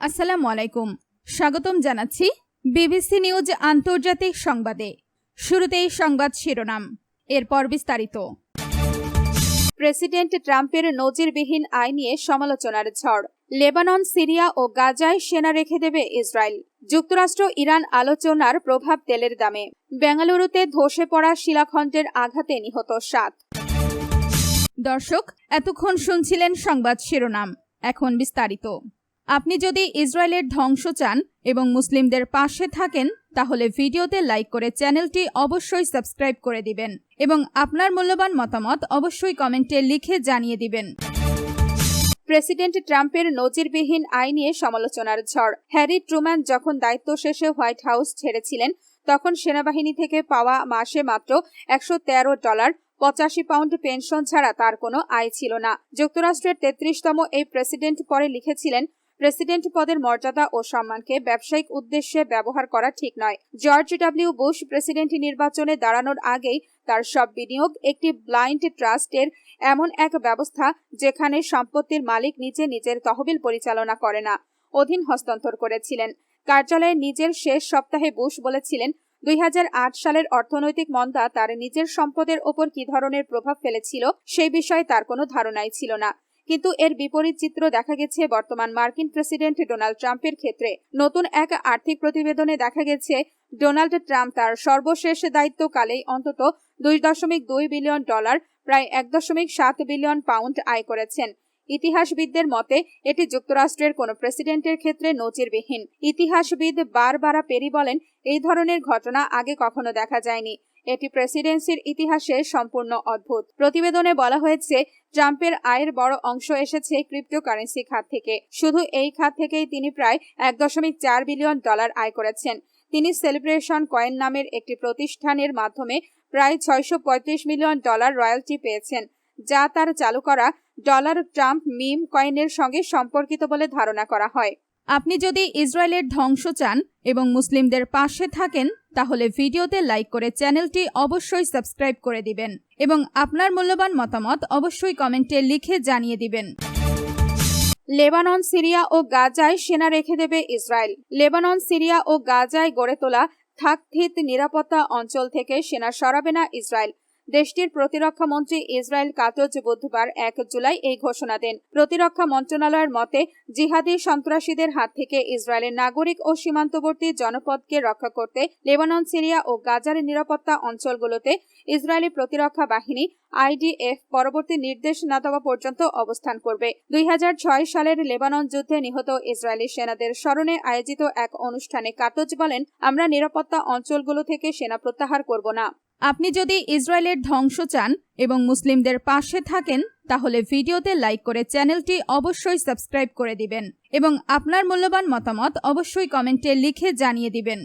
আসসালামু আলাইকুম। স্বাগতম জানাচ্ছি বিবিসি নিউজ আন্তর্জাতিক সংবাদে। শুরুতেই সংবাদ শিরোনাম, এরপর বিস্তারিত। প্রেসিডেন্ট ট্রাম্পের নজিরবিহীন আয় নিয়ে সমালোচনার ঝড়। লেবানন, সিরিয়া ও গাজায় সেনা রেখে দেবে ইসরায়েল। যুক্তরাষ্ট্র ইরান আলোচনার প্রভাব তেলের দামে। বেঙ্গালুরুতে ধসে পড়া শিলাখণ্ডের আঘাতে নিহত 7। দর্শক, এতক্ষণ শুনছিলেন সংবাদ শিরোনাম, এখন বিস্তারিত। আপনি যদি ইসরায়েলের ধ্বংস চান এবং মুসলিমদের পাশে থাকেন, তাহলে ভিডিওতে লাইক করে চ্যানেলটি অবশ্যই সাবস্ক্রাইব করে দিবেন এবং আপনার মূল্যবান মতামত অবশ্যই কমেন্টে লিখে জানিয়ে দিবেন। প্রেসিডেন্ট ট্রাম্পের নজিরবিহীন আয় নিয়ে সমালোচনার ঝড়। হ্যারি ট্রুম্যান যখন দায়িত্ব শেষে হোয়াইট হাউস ছেড়েছিলেন, তখন সেনাবাহিনী থেকে পাওয়া মাসে মাত্র $113, 85 পাউন্ড পেনশন ছাড়া তার কোনো আয় ছিল না। যুক্তরাষ্ট্রের 33তম এই প্রেসিডেন্ট পরে লিখেছিলেন, প্রেসিডেন্ট পদের মর্যাদা ও সম্মানকে ব্যবসায়িক উদ্দেশ্যে ব্যবহার করা ঠিক নয়। জর্জ ডব্লিউ বুশ প্রেসিডেন্ট নির্বাচনে দাঁড়ানোর আগেই তার সব বিনিয়োগ একটি ব্লাইন্ড ট্রাস্টের, এমন এক ব্যবস্থা যেখানে সম্পত্তির মালিক নিজের তহবিল পরিচালনা করে না, অধীন হস্তান্তর করেছিলেন। কার্যালয়ে নিজের শেষ সপ্তাহে বুশ বলেছিলেন, 2008 সালের অর্থনৈতিক মন্দা তার নিজের সম্পদের ওপর কি ধরনের প্রভাব ফেলেছিল সেই বিষয়ে তার কোনো ধারণাই ছিল না। কিন্তু এর বিপরীত চিত্র দেখা গেছে বর্তমান মার্কিন প্রেসিডেন্ট ডোনাল্ড ট্রাম্পের ক্ষেত্রে। নতুন এক আর্থিক প্রতিবেদনে দেখা গেছে, ডোনাল্ড ট্রাম্প তার সর্বশেষ দায়িত্বকালেই অন্তত $2.2 বিলিয়ন, প্রায় $1.7 বিলিয়ন পাউন্ড আয় করেছেন। ইতিহাসবিদদের মতে এটি যুক্তরাষ্ট্রের কোনো প্রেসিডেন্টের ক্ষেত্রে নজিরবিহীন। ইতিহাসবিদ বারবারা পেরি বলেন, এই ধরনের ঘটনা আগে কখনো দেখা যায়নি। এটি প্রেসিডেন্সির ইতিহাসে সম্পূর্ণ অদ্ভুত। প্রতিবেদনে বলা হয়েছে, ট্রাম্পের আয়ের বড় অংশ এসেছে ক্রিপ্টোকারেন্সি খাত থেকে। শুধু এই খাত থেকেই তিনি প্রায় $1.4 বিলিয়ন আয় করেছেন। তিনি সেলিব্রেশন কয়েন নামের একটি প্রতিষ্ঠানের মাধ্যমে প্রায় $635 মিলিয়ন রয়্যালটি পেয়েছেন, যা তার চালু করা ডলার ট্রাম্প মিম কয়েনের সঙ্গে সম্পর্কিত বলে ধারণা করা হয়। আপনি যদি ইসরায়েলের ধ্বংস চান এবং মুসলিমদের পাশে থাকেন, তাহলে ভিডিওতে লাইক করে চ্যানেলটি অবশ্যই সাবস্ক্রাইব করে দিবেন এবং আপনার মূল্যবান মতামত অবশ্যই কমেন্টে লিখে জানিয়ে দিবেন। লেবানন, সিরিয়া ও গাজায় সেনা রেখে দেবে ইসরায়েল। লেবানন, সিরিয়া ও গাজায় গড়ে তোলা থাকথিত নিরাপত্তা অঞ্চল থেকে সেনা সরাবে না ইসরায়েল। দেশটির প্রতিরক্ষা মন্ত্রী ইসরায়েল কাতজ বুধবার 1 জুলাই এই ঘোষণা দেন। প্রতিরক্ষা মন্ত্রণালয়ের মতে, জিহাদি সন্ত্রাসীদের হাত থেকে ইসরায়েলের নাগরিক ও সীমান্তবর্তী জনপদকে রক্ষা করতে লেবানন, সিরিয়া ও গাজার নিরাপত্তা অঞ্চলগুলোতে ইসরায়েলি প্রতিরক্ষা বাহিনী IDF পরবর্তী নির্দেশ না দেওয়া পর্যন্ত অবস্থান করবে। 2006 সালের লেবানন যুদ্ধে নিহত ইসরায়েলি সেনাদের স্মরণে আয়োজিত এক অনুষ্ঠানে কাতজ বলেন, আমরা নিরাপত্তা অঞ্চলগুলো থেকে সেনা প্রত্যাহার করব না। আপনি যদি ইসরায়েলের ধ্বংস চান এবং মুসলিমদের পাশে থাকেন, তাহলে ভিডিওতে লাইক করে চ্যানেলটি অবশ্যই সাবস্ক্রাইব করে দিবেন এবং আপনার মূল্যবান মতামত অবশ্যই কমেন্টে লিখে জানিয়ে দিবেন।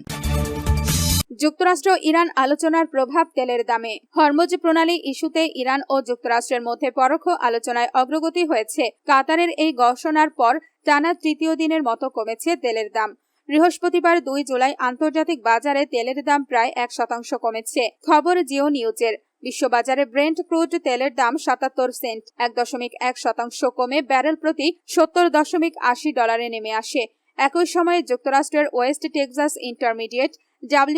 যুক্তরাষ্ট্র ইরান আলোচনার প্রভাব তেলের দামে। হরমুজ প্রণালী ইস্যুতে ইরান ও যুক্তরাষ্ট্রের মধ্যে পরোক্ষ আলোচনায় অগ্রগতি হয়েছে। কাতারের এই ঘোষণার পর টানা তৃতীয় দিনের মতো কমেছে তেলের দাম। বৃহস্পতিবার 2 জুলাই আন্তর্জাতিক বাজারে তেলের দাম প্রায় 1% কমেছে। খবর জিও নিউজের। বিশ্ববাজারে ব্রেন্ট ক্রুড তেলের দাম 77 সেন্ট, 1.1% কমে ব্যারেল প্রতি $70.80 নেমে আসে। একই সময়ে যুক্তরাষ্ট্রের ওয়েস্ট টেক্সাস ইন্টারমিডিয়েট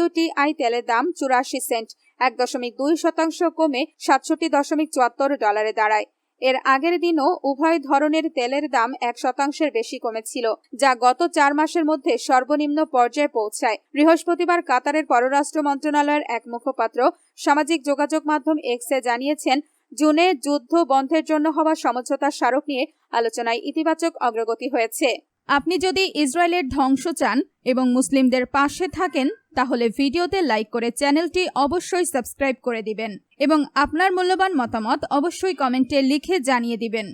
WTI তেলের দাম 84 সেন্ট, 1.2% কমে $67.74 দাঁড়ায়। এর আগের দিনও উভয় ধরনের তেলের দাম 1% বেশি কমেছিল, যা গত 4 মাসের মধ্যে সর্বনিম্ন পর্যায়ে পৌঁছায়। বৃহস্পতিবার কাতারের পররাষ্ট্র মন্ত্রণালয়ের এক মুখপাত্র সামাজিক যোগাযোগ মাধ্যম এক্সে জানিয়েছেন, জুনে যুদ্ধ বন্ধের জন্য হওয়া সমঝোতা স্মারক নিয়ে আলোচনায় ইতিবাচক অগ্রগতি হয়েছে। আপনি যদি ইসরায়েলের ধ্বংস চান এবং মুসলিমদের পাশে থাকেন, তাহলে ভিডিওতে লাইক করে চ্যানেলটি অবশ্যই সাবস্ক্রাইব করে দিবেন এবং আপনার মূল্যবান মতামত অবশ্যই কমেন্টে লিখে জানিয়ে দিবেন।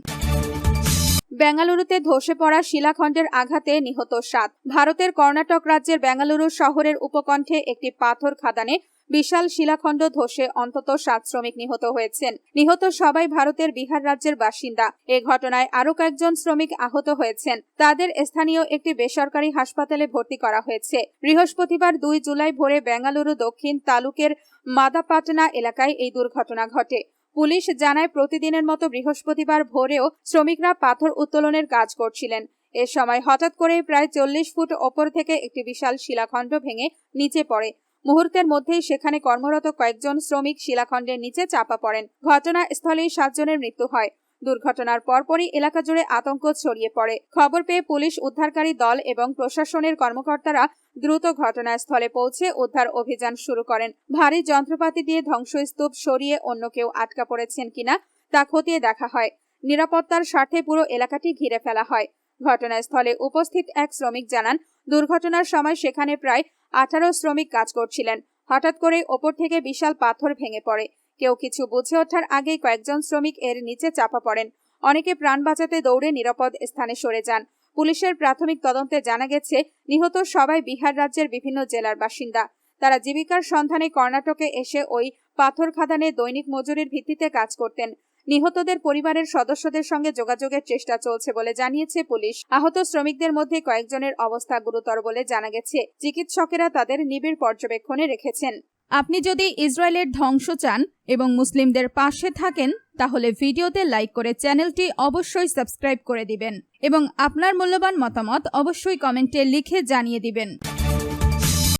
বেঙ্গালুরুতে ধসে পড়া শিলাখণ্ডের আঘাতে নিহত 7। ভারতের কর্ণাটক রাজ্যের বেঙ্গালুরু শহরের উপকণ্ঠে একটি পাথর খাদানে বিশাল শিলাখণ্ড ধসে অন্তত 7 শ্রমিক নিহত হয়েছেন। নিহত সবাই ভারতের বিহার রাজ্যের বাসিন্দা। এ ঘটনায় আরও কয়েকজন শ্রমিক আহত হয়েছেন। তাদের স্থানীয় একটি বেসরকারি হাসপাতালে ভর্তি করা হয়েছে। বৃহস্পতিবার 2 জুলাই ভোরে বেঙ্গালুরু দক্ষিণ তালুকের মাদাপাটনা এলাকায় এই দুর্ঘটনা ঘটে। পুলিশ জানায়, প্রতিদিনের মতো বৃহস্পতিবার ভোরেও শ্রমিকরা পাথর উত্তোলনের কাজ করছিলেন। এ সময় হঠাৎ করে প্রায় 40 ফুট ওপর থেকে একটি বিশাল শিলাখণ্ড ভেঙে নিচে পড়ে। মুহূর্তের মধ্যেই সেখানে কর্মরত কয়েকজন শ্রমিক শিলাখণ্ডের নিচে চাপা পড়েন। ঘটনাস্থলেই 7 জনের মৃত্যু হয়। দুর্ঘটনার পরপরই এলাকা জুড়ে আতঙ্ক ছড়িয়ে পড়ে। খবর পেয়ে পুলিশ, উদ্ধারকারী দল এবং প্রশাসনের কর্মকর্তারা দ্রুত ঘটনাস্থলে পৌঁছে উদ্ধার অভিযান শুরু করেন। ভারী যন্ত্রপাতি দিয়ে ধ্বংসস্তূপ সরিয়ে অন্য কেউ আটকা পড়েছেন কিনা তা খতিয়ে দেখা হয়। নিরাপত্তার স্বার্থে পুরো এলাকাটি ঘিরে ফেলা হয়। ঘটনাস্থলে উপস্থিত এক শ্রমিক জানান, দুর্ঘটনার সময় সেখানে প্রায় 18 শ্রমিক কাজ করছিলেন। হঠাৎ করে ওপর থেকে বিশাল পাথর ভেঙে পড়ে। কেউ কিছু বুঝে ওঠার আগেই কয়েকজন শ্রমিক এর নিচে চাপা পড়েন। অনেকে প্রাণ বাঁচাতে দৌড়ে নিরাপদ স্থানে সরে যান। পুলিশের প্রাথমিক তদন্তে জানা গেছে, নিহত সবাই বিহার রাজ্যের বিভিন্ন জেলার বাসিন্দা। তারা জীবিকার সন্ধানে কর্ণাটকে এসে ওই পাথর খাদানে দৈনিক মজুরির ভিত্তিতে কাজ করতেন। নিহতদের পরিবারের সদস্যদের সঙ্গে যোগাযোগের চেষ্টা চলছে বলে জানিয়েছে পুলিশ। আহত শ্রমিকদের মধ্যে কয়েকজনের অবস্থা গুরুতর বলে জানা গেছে। চিকিৎসকেরা তাদের নিবিড় পর্যবেক্ষণে রেখেছেন। আপনি যদি ইসরায়েলের ধ্বংস চান এবং মুসলিমদের পাশে থাকেন, তাহলে ভিডিওতে লাইক করে চ্যানেলটি অবশ্যই সাবস্ক্রাইব করে দিবেন এবং আপনার মূল্যবান মতামত অবশ্যই কমেন্টে লিখে জানিয়ে দিবেন।